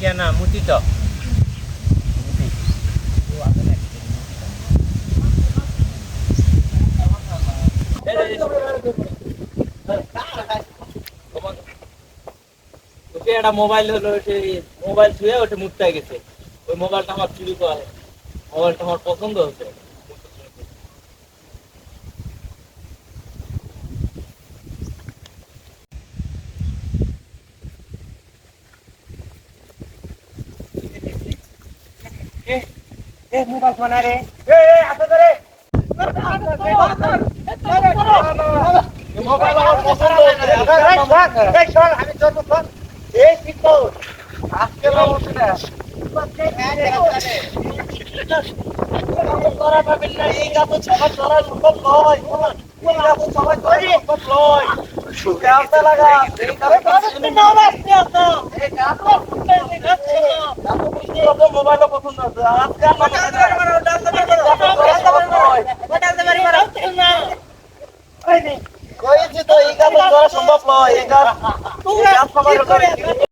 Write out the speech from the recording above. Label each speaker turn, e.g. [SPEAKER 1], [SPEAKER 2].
[SPEAKER 1] क्या ना मुती तो ওকে একটা মোবাইল হলো সেই মোবাইল ছুঁয়ে ওটা মুততে গেছে ওই মোবাইলটা আমার চুরি করা মোবাইলটা আমার পছন্দ হচ্ছে মোবাইল ফোন রে আসো করে মোবাইল আমার পছন্দ হচ্ছে আমি তোর ফোন এই শিখো আজকে বলছ না তোরা ভাবিল না এই গাছ সবাই তোরা সম্ভব নয় এই গাছ সবাই তোরা সম্ভব নয় সুখে লাগা এই গাছ না আসতে আসো এই গাছ মোবাইল পছন্দ আছে আজকে কইছি তো এই গাছ সম্ভব নয় এই গাছ